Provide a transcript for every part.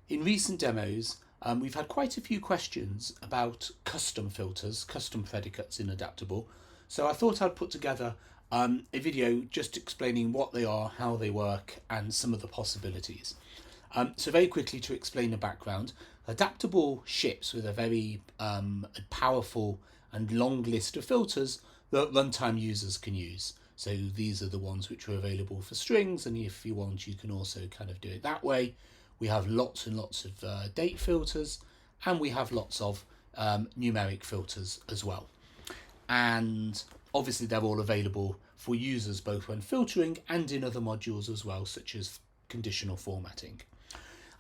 In recent demos, we've had quite a few questions about custom filters, custom predicates in Adaptable. So I thought I'd put together a video just explaining what they are, how they work, and some of the possibilities. So very quickly to explain the background, Adaptable ships with a very powerful and long list of filters that runtime users can use. So these are the ones which are available for strings, and if you want, you can also kind of do it that way. We have lots and lots of date filters, and we have lots of numeric filters as well. And obviously they're all available for users both when filtering and in other modules as well, such as conditional formatting.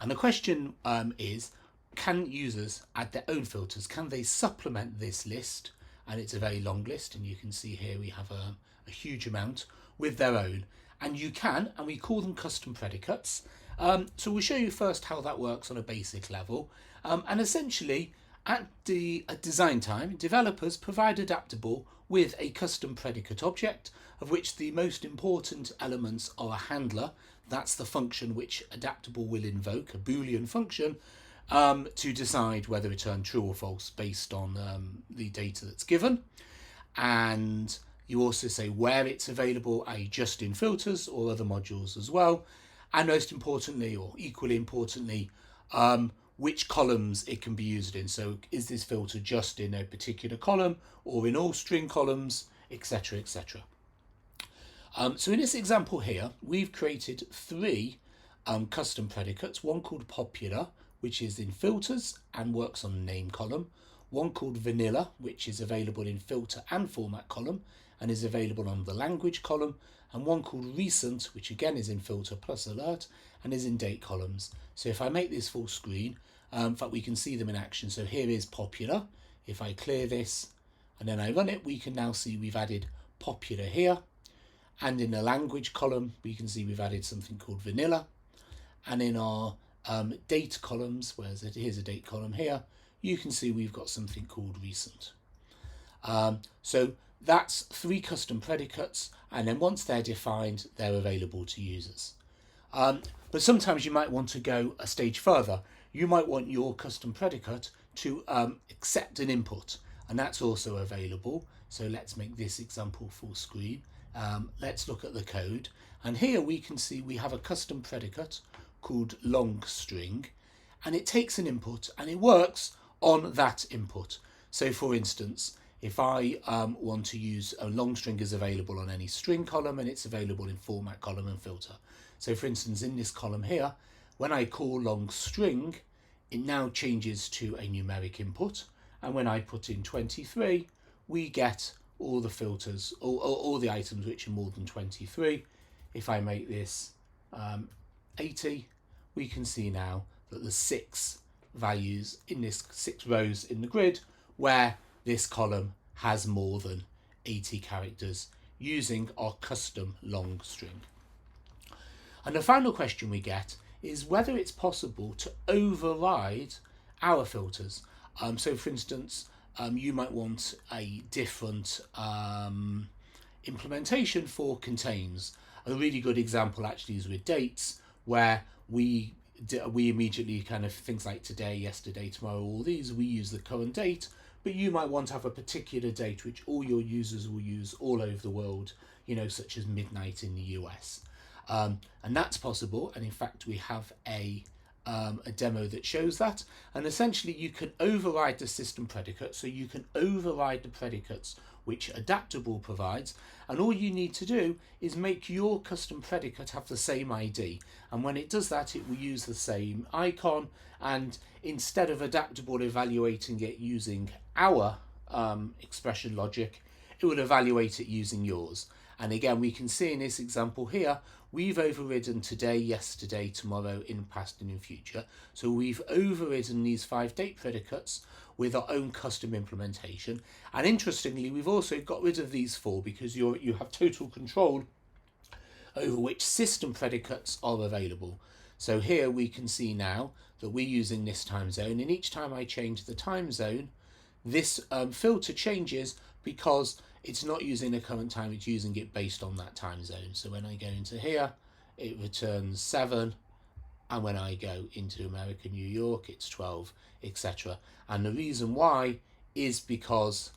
And the question is, can users add their own filters? Can they supplement this list? And it's a very long list, and you can see here we have a huge amount with their own. And you can, and we call them custom predicates. So we'll show you first how that works on a basic level. And essentially, at design time, developers provide Adaptable with a custom predicate object, of which the most important elements are a handler. That's the function which Adaptable will invoke, a Boolean function, to decide whether to return true or false based on the data that's given. And you also say where it's available, i.e. just in filters or other modules as well. And most importantly, or equally importantly, which columns it can be used in. So is this filter just in a particular column or in all string columns, etc., etc. So in this example here, we've created three custom predicates, one called popular, which is in filters and works on the name column, one called vanilla, which is available in filter and format column and is available on the language column, and one called recent, which again is in filter plus alert and is in date columns. So if I make this full screen, in fact we can see them in action. So here is popular. If I clear this and then I run it, we can now see we've added popular here. And in the language column, we can see we've added something called vanilla. And in our date columns, here's a date column here, you can see we've got something called recent. So that's three custom predicates, and then once they're defined, they're available to users. But sometimes you might want to go a stage further. You might want your custom predicate to accept an input, and that's also available. So let's make this example full screen. Let's look at the code, and here we can see we have a custom predicate called long string, and it takes an input and it works on that input. So for instance, if I want to use a long string is available on any string column, and it's available in format column and filter. So for instance, in this column here, when I call long string, it now changes to a numeric input, and when I put in 23, we get all the filters, all the items which are more than 23. If I make this 80, we can see now that there's 6 values in this, 6 rows in the grid where this column has more than 80 characters using our custom long string. And the final question we get is whether it's possible to override our filters. So for instance, you might want a different implementation for contains. A really good example actually is with dates, where we immediately kind of things like today, yesterday, tomorrow, all these, we use the current date, but you might want to have a particular date which all your users will use all over the world, you know, such as midnight in the US. And that's possible, and in fact we have a demo that shows that. And essentially you can override the system predicate, so you can override the predicates which Adaptable provides, and all you need to do is make your custom predicate have the same ID, and when it does that it will use the same icon, and instead of Adaptable evaluating it using our expression logic, it will evaluate it using yours. And again, we can see in this example here, we've overridden today, yesterday, tomorrow, in past and in future. So we've overridden these 5 date predicates with our own custom implementation. And interestingly, we've also got rid of these 4 because you have total control over which system predicates are available. So here we can see now that we're using this time zone, and each time I change the time zone, this filter changes because it's not using the current time, it's using it based on that time zone. So when I go into here, it returns 7, and when I go into America, New York, it's 12, etc. And the reason why is because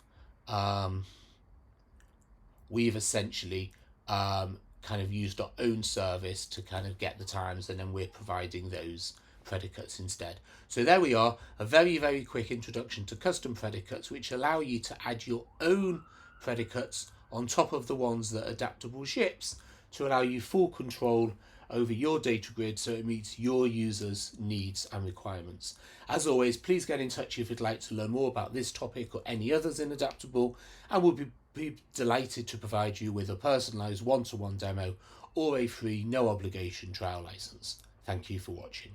we've essentially kind of used our own service to kind of get the times, and then we're providing those predicates instead. So there we are, a very, very quick introduction to custom predicates, which allow you to add your own predicates on top of the ones that AdapTable ships to allow you full control over your data grid so it meets your users' needs and requirements. As always, please get in touch if you'd like to learn more about this topic or any others in AdapTable, and we'll be delighted to provide you with a personalised one-to-one demo or a free, no obligation trial license. Thank you for watching.